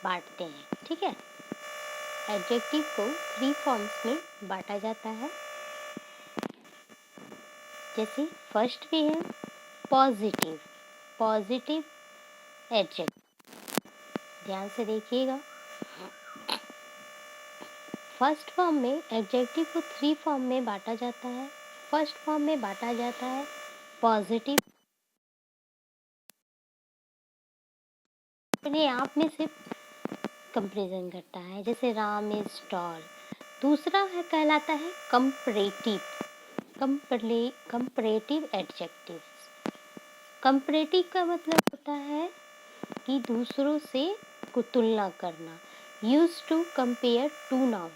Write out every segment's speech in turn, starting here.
बांटते हैं, ठीक है। एडजेक्टिव को 3 फॉर्म्स में बांटा जाता है। जैसे फर्स्ट में है पॉजिटिव एडजेक्टिव। ध्यान से देखिएगा, फर्स्ट फॉर्म में एडजेक्टिव को 3 फॉर्म में बांटा जाता है। फर्स्ट फॉर्म में बांटा जाता है पॉजिटिव, अपने आप में सिर्फ कंपैरिजन करता है, जैसे राम इज टॉल। दूसरा है कहलाता है कंपैरेटिव एडजेक्टिव। कंपैरेटिव का मतलब होता है कि दूसरों से को तुलना करना। Use to compare two noun,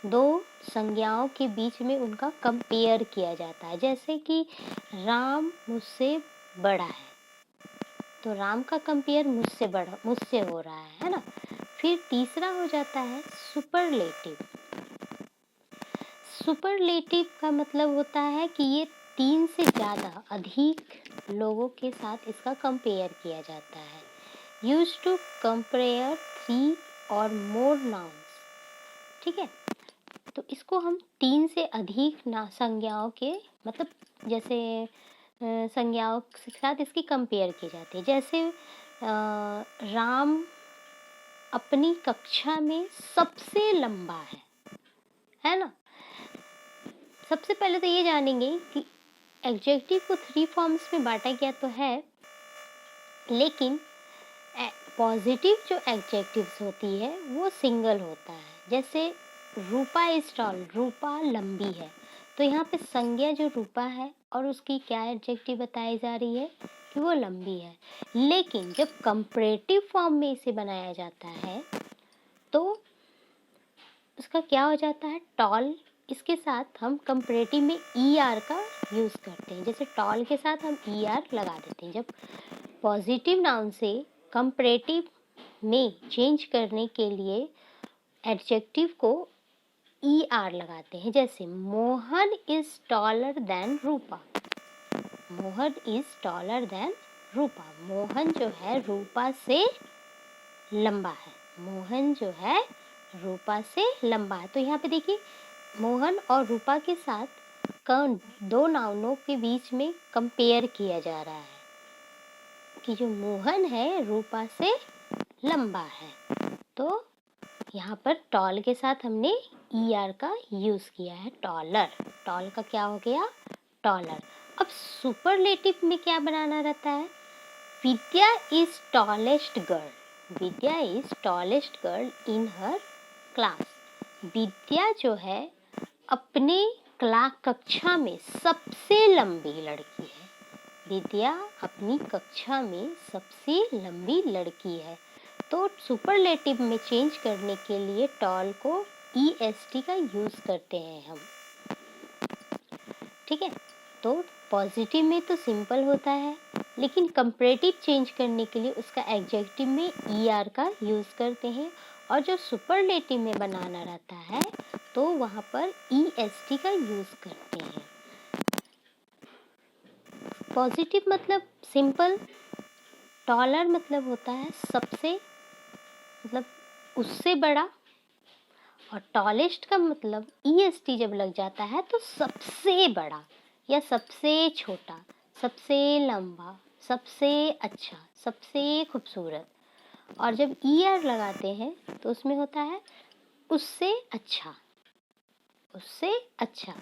दो संज्ञाओं के बीच में उनका कंपेयर किया जाता है। जैसे कि राम मुझसे बड़ा है, तो राम का कंपेयर मुझसे हो रहा है ना। फिर तीसरा हो जाता है सुपरलेटिव का मतलब होता है कि ये 3 से ज़्यादा अधिक लोगों के साथ इसका कंपेयर किया जाता है। यूज टू कंपेयर 3 और मोर नाउन्स, ठीक है। तो इसको हम 3 से अधिक संज्ञाओं के मतलब जैसे संज्ञाओं के साथ इसकी कंपेयर की जाती है। जैसे राम अपनी कक्षा में सबसे लंबा है ना। सबसे पहले तो ये जानेंगे कि एडजेक्टिव को 3 फॉर्म्स में बांटा गया तो है, लेकिन पॉजिटिव जो एडजेक्टिव्स होती है वो सिंगल होता है। जैसे रूपा इज टॉल, रूपा लंबी है, तो यहाँ पे संज्ञा जो रूपा है और उसकी क्या एडजेक्टिव बताई जा रही है कि वो लंबी है। लेकिन जब कंपैरेटिव फॉर्म में इसे बनाया जाता है तो उसका क्या हो जाता है, टॉल। इसके साथ हम कंपैरेटिव में ER का यूज़ करते हैं। जैसे टॉल के साथ हम ER लगा देते हैं। जब पॉजिटिव नाउन से कंपैरेटिव में चेंज करने के लिए एडजेक्टिव को ER लगाते हैं। जैसे Mohan is taller than Rupa, Mohan is taller than Rupa, Mohan जो है रूपा से लंबा है, मोहन जो है रूपा से लंबा है। तो यहाँ पे देखिए मोहन और रूपा के साथ दो नाउनों के बीच में कंपेयर किया जा रहा है कि जो मोहन है रूपा से लंबा है। तो यहाँ पर टॉल के साथ हमने ER का यूज़ किया है, टॉलर। टॉल का क्या हो गया, टॉलर। अब सुपरलेटिव में क्या बनाना रहता है, Vidya is tallest girl, Vidya is tallest girl in her class. Vidya जो है अपने कक्षा में सबसे लंबी लड़की है, विद्या अपनी कक्षा में सबसे लंबी लड़की है। तो सुपरलेटिव में चेंज करने के लिए टॉल को EST का यूज़ करते हैं हम, ठीक है। तो पॉजिटिव में तो सिंपल होता है, लेकिन कंपैरेटिव चेंज करने के लिए उसका एडजेक्टिव में ER का यूज़ करते हैं। और जो सुपरलेटिव में बनाना रहता है तो वहाँ पर EST का यूज़ करते हैं। पॉजिटिव मतलब सिंपल, टॉलर मतलब होता है सबसे, मतलब उससे बड़ा, और टॉलेस्ट का मतलब EST जब लग जाता है तो सबसे बड़ा या सबसे छोटा, सबसे लंबा, सबसे अच्छा, सबसे खूबसूरत। और जब ER लगाते हैं तो उसमें होता है उससे अच्छा, उससे अच्छा।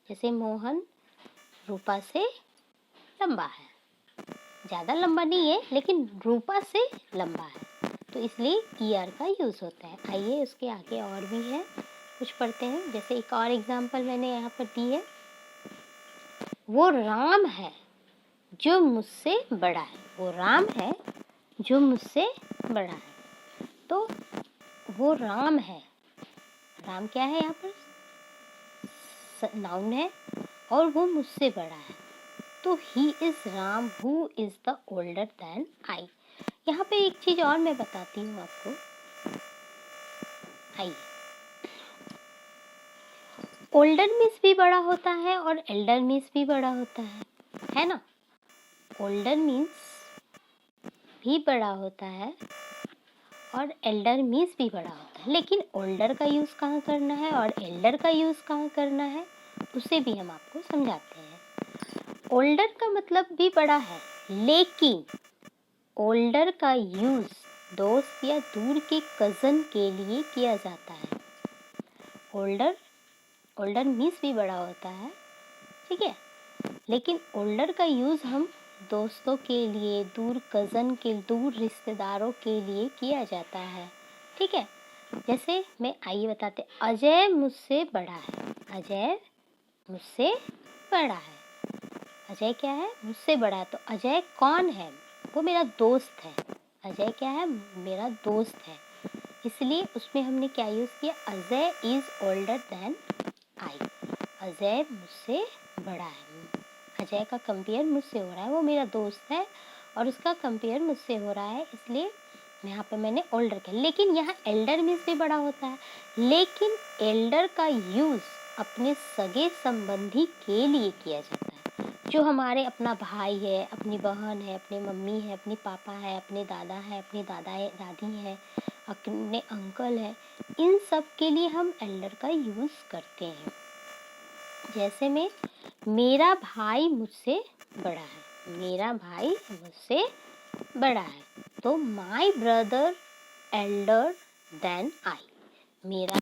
जैसे मोहन रूपा से लंबा है, ज़्यादा लंबा नहीं है लेकिन रूपा से लंबा है, तो इसलिए ER का यूज़ होता है। आइए उसके आगे और भी है, कुछ पढ़ते हैं। जैसे एक और एग्जांपल मैंने यहाँ पर दी है, वो राम है जो मुझसे बड़ा है, वो राम है जो मुझसे बड़ा है। तो वो राम है, राम क्या है यहाँ पर, नाउन है, और वो मुझसे बड़ा है। तो he is Ram who is the older than I. यहाँ पे एक चीज और मैं बताती हूँ आपको, आइए। ओल्डर मीन्स भी बड़ा होता है और एल्डर मीन्स भी बड़ा होता है ना। ओल्डर मीन्स भी बड़ा होता है और एल्डर मीन्स भी बड़ा होता है, लेकिन ओल्डर का यूज़ कहाँ करना है और एल्डर का यूज़ कहाँ करना है उसे भी हम आपको समझाते हैं। ओल्डर का मतलब भी बड़ा है, लेकिन ओल्डर का यूज़ दोस्त या दूर के कज़न के लिए किया जाता है। ओल्डर मीन्स भी बड़ा होता है, ठीक है, लेकिन ओल्डर का यूज़ हम दोस्तों के लिए, दूर रिश्तेदारों के लिए किया जाता है, ठीक है। जैसे मैं आइए बताते, अजय मुझसे बड़ा है। अजय मुझसे बड़ा है। अजय क्या है? मुझसे बड़ा है। तो अजय कौन है? वो मेरा दोस्त है। अजय क्या है? मेरा दोस्त है। इसलिए उसमें हमने क्या यूज़ किया? Ajay is older than I. Ajay मुझसे बड़ा है। अजय का कंपेयर मुझसे हो रहा है, वो मेरा दोस्त है और उसका कंपेयर मुझसे हो रहा है, इसलिए यहाँ पे मैंने ओल्डर किया। लेकिन यहाँ एल्डर मीन्स भी बड़ा होता है, लेकिन एल्डर का यूज़ अपने सगे संबंधी के लिए किया जाता है। जो हमारे अपना भाई है, अपनी बहन है, अपनी मम्मी है, अपनी पापा है, अपने दादा है, अपनी दादी है, अपने अंकल है, इन सब के लिए हम एल्डर का यूज़ करते हैं। जैसे में मेरा भाई मुझसे बड़ा है। मेरा भाई मुझसे बड़ा है, तो my brother elder than I. मेरा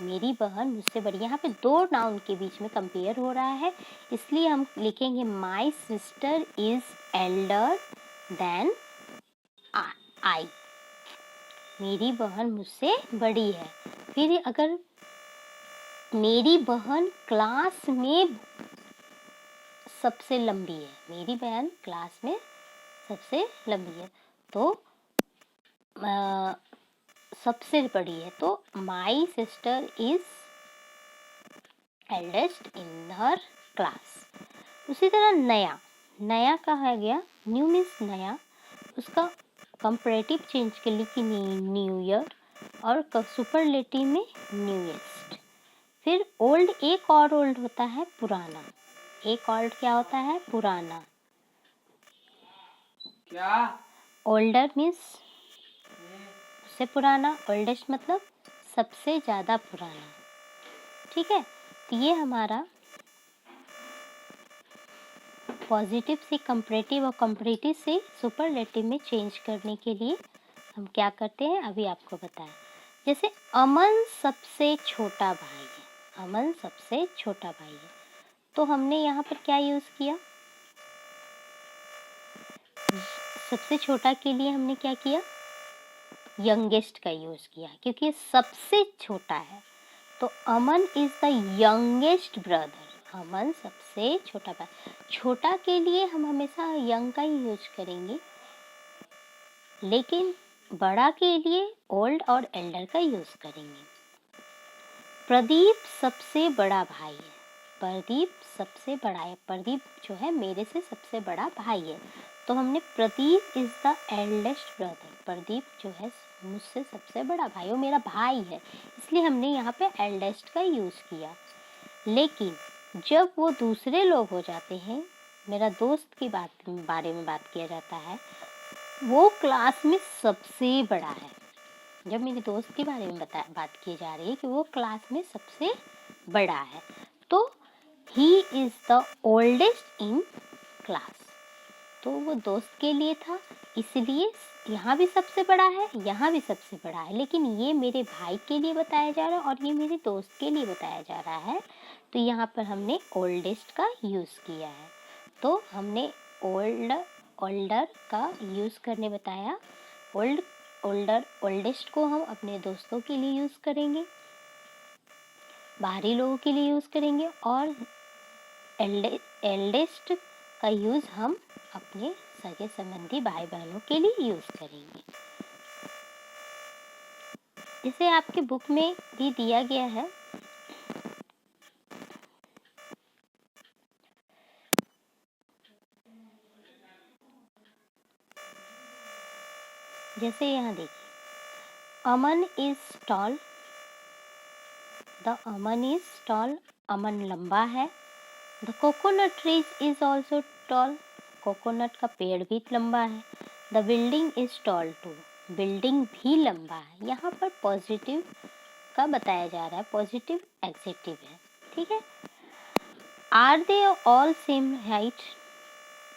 मेरी बहन मुझसे बड़ी, यहाँ पे दो नाउन के बीच में कंपेयर हो रहा है, इसलिए हम लिखेंगे my sister is elder than I. मेरी बहन मुझसे बड़ी है। फिर अगर मेरी बहन क्लास में सबसे लंबी है, मेरी बहन क्लास में सबसे लंबी है, तो सबसे बड़ी है, तो माई sister is eldest in her class. उसी तरह नया, नया कहा गया, न्यू मीन्स नया, उसका कंपैरेटिव चेंज के लिए कि न्यू ईयर, और सुपरलेटिव में न्यूएस्ट। फिर ओल्ड, एक और ओल्ड होता है पुराना, एक ओल्ड क्या होता है, पुराना। क्या? ओल्डर मीन्स उससे पुराना, ओल्डेस्ट मतलब सबसे ज़्यादा पुराना। ठीक है, तो ये हमारा पॉजिटिव से कंपैरेटिव और कंपैरेटिव से सुपरलेटिव में चेंज करने के लिए हम क्या करते हैं, अभी आपको बताएं। जैसे अमन सबसे छोटा भाई है, अमन सबसे छोटा भाई है, तो हमने यहाँ पर क्या यूज़ किया, सबसे छोटा के लिए हमने क्या किया, यंगेस्ट का यूज़ किया, क्योंकि सबसे छोटा है, तो अमन इज़ द यंगेस्ट ब्रदर, अमन सबसे छोटा भाई। छोटा के लिए हम हमेशा यंग का ही यूज करेंगे, लेकिन बड़ा के लिए ओल्ड और एल्डर का यूज करेंगे। प्रदीप सबसे बड़ा भाई है, प्रदीप सबसे बड़ा है, प्रदीप जो है मेरे से सबसे बड़ा भाई है, तो हमने Pradeep is the eldest brother, Pradeep जो है मुझसे सबसे बड़ा भाई, वो मेरा भाई है, इसलिए हमने यहाँ पे एल्डेस्ट का यूज़ किया। लेकिन जब वो दूसरे लोग हो जाते हैं, मेरा दोस्त की बारे में बात किया जाता है, वो क्लास में सबसे बड़ा है, जब मेरे दोस्त के बारे में बात की जा रही है कि वो क्लास में सबसे बड़ा है, तो he is the oldest in class, तो वो दोस्त के लिए था, इसलिए यहाँ भी सबसे बड़ा है, यहाँ भी सबसे बड़ा है, लेकिन ये मेरे भाई के लिए बताया जा रहा है और ये मेरे दोस्त के लिए बताया जा रहा है, तो यहाँ पर हमने ओल्डेस्ट का यूज़ किया है। तो हमने ओल्डर का यूज़ करने बताया, ओल्डेस्ट को हम अपने दोस्तों के लिए यूज़ करेंगे, बाहरी लोगों के लिए यूज़ करेंगे, और एल्डेस्ट का यूज़ हम अपने सगे संबंधी भाई बहनों के लिए यूज़ करेंगे। इसे आपके बुक में भी दिया गया है, जैसे यहाँ देखिए, Aman is tall, the Aman is tall, Aman लंबा है। The coconut tree is also tall, coconut का पेड़ भी लंबा है। The building is tall too, building भी लंबा है। यहाँ पर पॉजिटिव का बताया जा रहा है, पॉजिटिव एडजेक्टिव है, ठीक है। Are they all same height,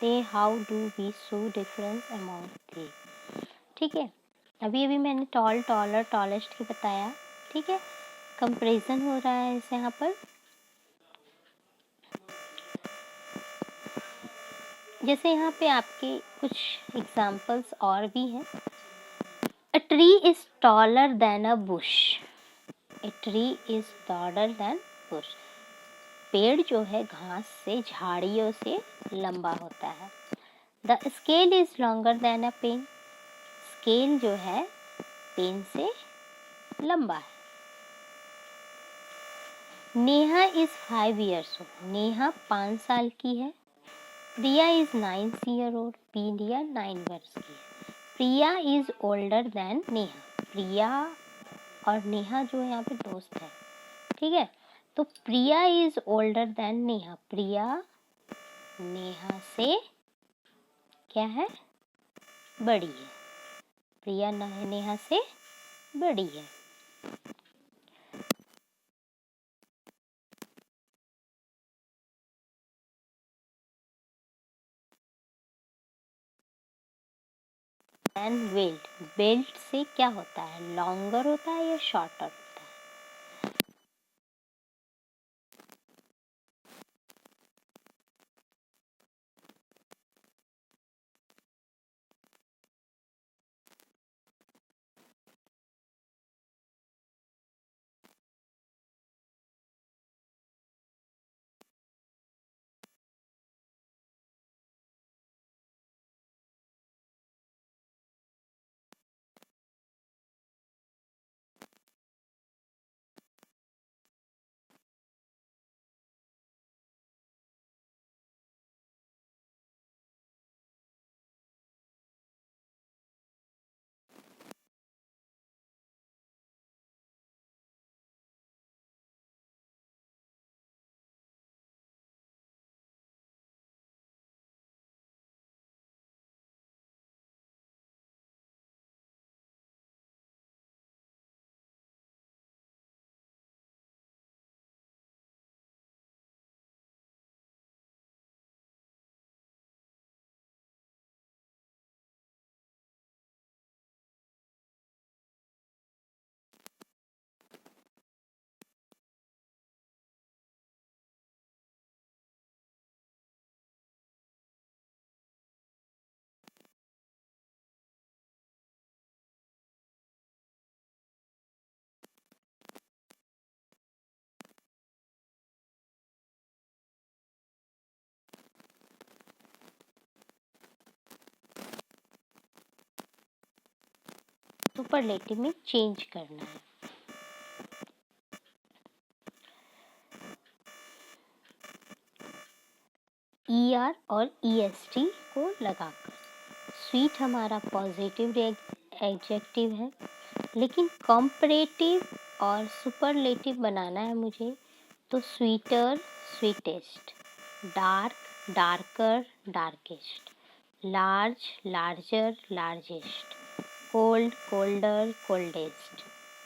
they how do we show difference among they, ठीक है। अभी मैंने टॉल, टॉलर, टॉलेस्ट की बताया, ठीक है। कंपैरिजन हो रहा है इस यहाँ पर, जैसे यहाँ पे आपके कुछ एग्जाम्पल्स और भी हैं। A tree is taller then a bush, a tree is taller then Bush, पेड़ जो है घास से, झाड़ियों से लंबा होता है। The scale is longer than a pen, scale जो है पेन से लंबा है। Neha is 5 years old, Neha 5 साल की है। Priya is 9 years old, Priya 9 वर्ष की है। Priya is older than Neha, Priya और नेहा जो है यहाँ पे दोस्त है, ठीक है। तो प्रिया इज ओल्डर देन नेहा, प्रिया नेहा से क्या है, बड़ी है, प्रिया नेहा से बड़ी है। एंड बेल्ट, बेल्ट से क्या होता है, लॉन्गर होता है या शॉर्टर होता है। सुपरलेटिव में चेंज करना है। ER और EST को लगाकर। स्वीट हमारा पॉजिटिव एडजेक्टिव है, लेकिन कंपैरेटिव और सुपरलेटिव बनाना है मुझे, तो sweeter sweetest, dark darker darkest, large larger largest, cold colder coldest,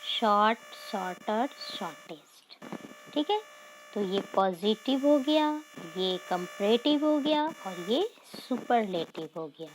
short shorter shortest. ठीक है, तो ये पॉजिटिव हो गया, ये कंपैरेटिव हो गया और ये सुपरलेटिव हो गया।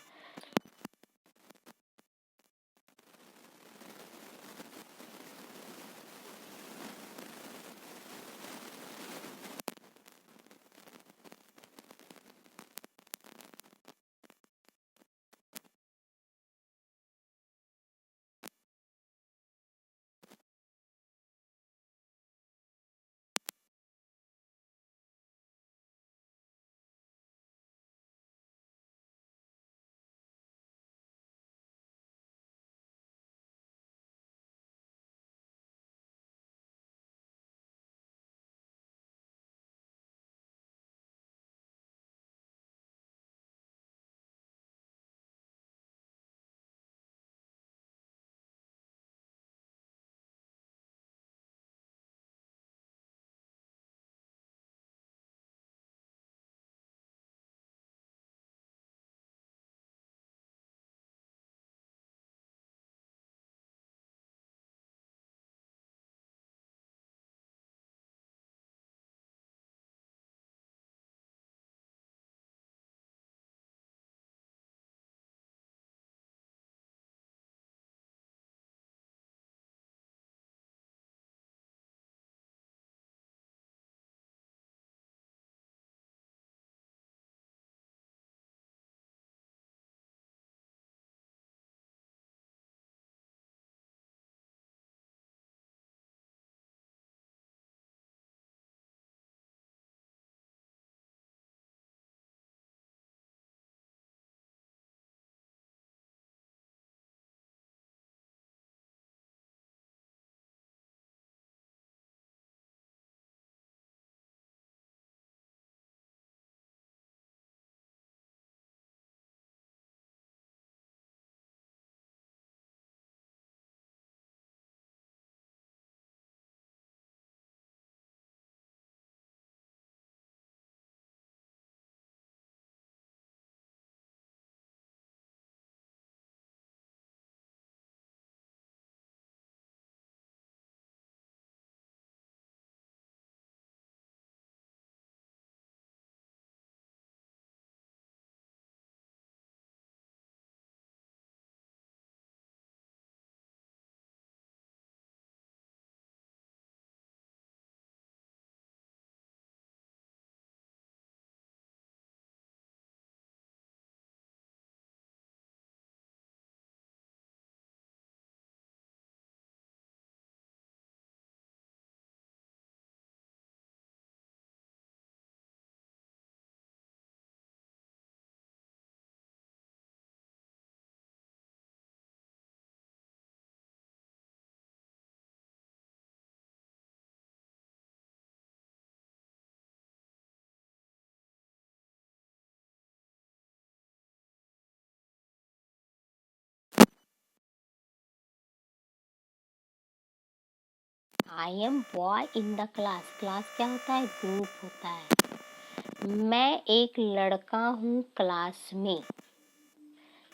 I am boy in the class. Class क्या होता है? ग्रुप होता है। मैं एक लड़का हूँ क्लास में।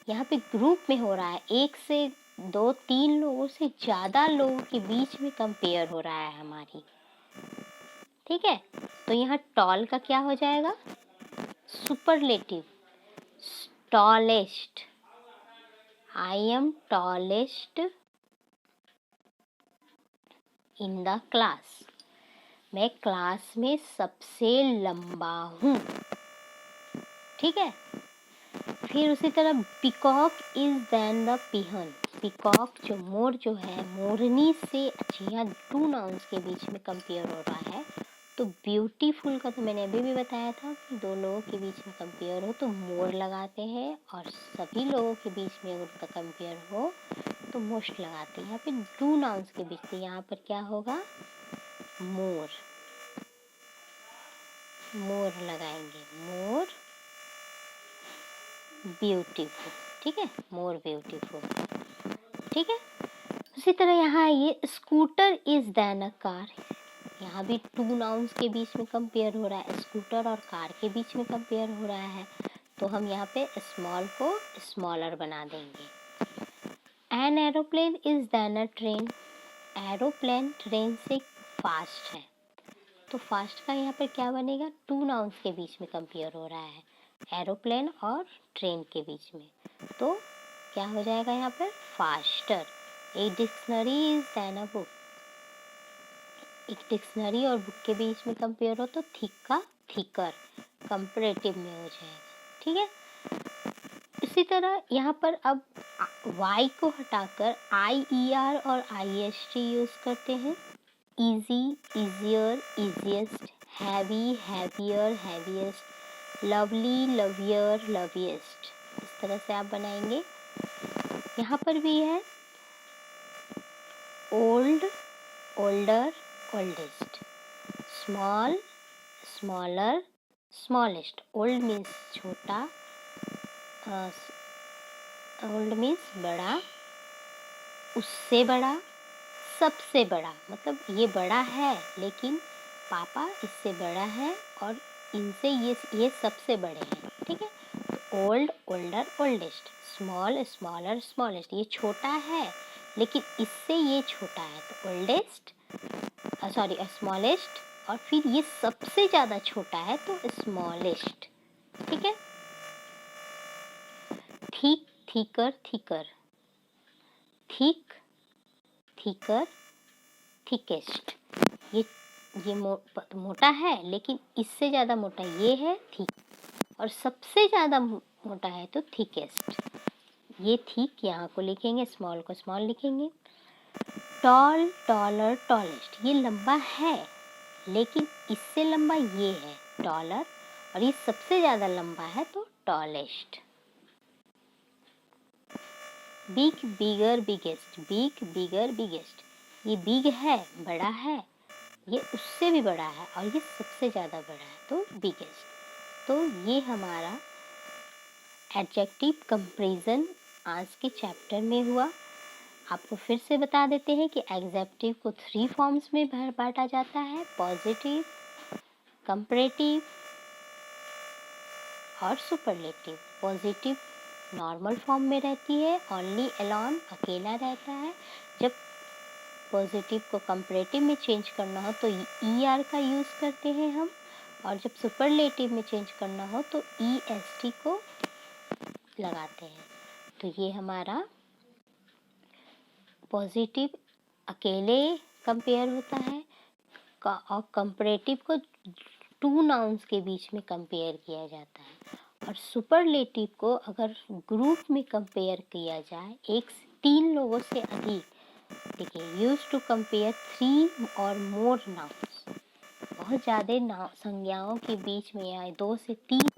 यहाँ पे ग्रुप में हो रहा है, एक से दो तीन लोगों से ज़्यादा लोगों के बीच में कंपेयर हो रहा है हमारी। ठीक है, तो यहाँ टॉल का क्या हो जाएगा? Superlative, tallest. I am tallest in the class. मैं क्लास में सबसे लंबा हूँ। ठीक है, फिर उसी तरह peacock is than the peahen. Peacock जो मोर जो है, मोरनी से अच्छी, यहाँ टू नाउन्स के बीच में कंपेयर हो रहा है। तो ब्यूटीफुल का तो मैंने अभी भी बताया था कि दो लोगों के बीच में कंपेयर हो तो मोर लगाते हैं, और सभी लोगों के बीच में अगर उनका कंपेयर हो तो मोस्ट लगाते हैं। यहाँ पे टू नाउन्स के बीच, तो यहाँ पर क्या होगा, मोर, मोर लगाएंगे, मोर ब्यूटीफुल, ठीक है, मोर ब्यूटीफुल, ठीक है। उसी तरह यहाँ ये scooter is than a car, यहाँ भी टू नाउन्स के बीच में कंपेयर हो रहा है, स्कूटर और कार के बीच में कंपेयर हो रहा है, तो हम यहाँ पे स्मॉल को स्मॉलर बना देंगे। An aeroplane is than a train, aeroplane train से फास्ट है, तो फास्ट का यहाँ पर क्या बनेगा, टू नाउन्स के बीच में कंपेयर हो रहा है, एरोप्लेन और ट्रेन के बीच में, तो क्या हो जाएगा यहाँ पर, फास्टर। एक dictionary is than a book, एक डिक्शनरी और बुक के बीच में कंपेयर हो तो थिक का थिकर, कंपैरेटिव में हो जाएगा, ठीक है। इसी तरह यहाँ पर अब y को हटाकर IER और IST यूज करते हैं। Easy, easier, easiest, heavy, heavier, heaviest, lovely, lovelier, loveliest, इस तरह से आप बनाएंगे। यहाँ पर भी है old, older, oldest, small, smaller, smallest. Old means छोटा, ओल्ड मीन्स बड़ा, उससे बड़ा, सबसे बड़ा, मतलब ये बड़ा है लेकिन पापा इससे बड़ा है और इनसे ये सबसे बड़े हैं, ठीक है। तो old, older, oldest, small, smaller, smallest, ये छोटा है लेकिन इससे ये छोटा है, तो ओल्डेस्ट, सॉरी स्मॉलेस्ट, और फिर ये सबसे ज़्यादा छोटा है तो स्मॉलेस्ट, ठीक है। Thick, thicker, thicker, thick, thicker, thickest, ये मोटा है लेकिन इससे ज़्यादा मोटा ये है थिक, और सबसे ज़्यादा मोटा है तो थिकेस्ट, ये थिक यहाँ को लिखेंगे, स्मॉल को स्मॉल लिखेंगे। टॉल, टॉलर, टॉलेस्ट, ये लंबा है लेकिन इससे लंबा ये है टॉलर, और ये सबसे ज़्यादा लंबा है तो टॉलेस्ट। बिग, बिगर, बिगेस्ट, बिग, बिगर, बिगेस्ट, ये बिग है, बड़ा है, ये उससे भी बड़ा है और ये सबसे ज़्यादा बड़ा है तो बिगेस्ट। तो ये हमारा एडजेक्टिव कंपैरिजन आज के चैप्टर में हुआ। आपको फिर से बता देते हैं कि एडजेक्टिव को 3 फॉर्म्स में बांटा जाता है, पॉजिटिव, कंपैरेटिव और सुपरलेटिव। पॉजिटिव नॉर्मल फॉर्म में रहती है, ओनली, अलोन, अकेला रहता है। जब पॉजिटिव को कंपैरेटिव में चेंज करना हो तो ER का यूज़ करते हैं हम, और जब सुपरलेटिव में चेंज करना हो तो EST को लगाते हैं। तो ये हमारा पॉजिटिव अकेले कंपेयर होता है और कंपैरेटिव को 2 नाउन्स के बीच में कंपेयर किया जाता है, और सुपरलेटिव को अगर ग्रुप में कंपेयर किया जाए 3 लोगों से अधिक, देखिए, यूज टू कंपेयर 3 और मोर नाउन्स, बहुत ज़्यादा संज्ञाओं के बीच में या 2 से 3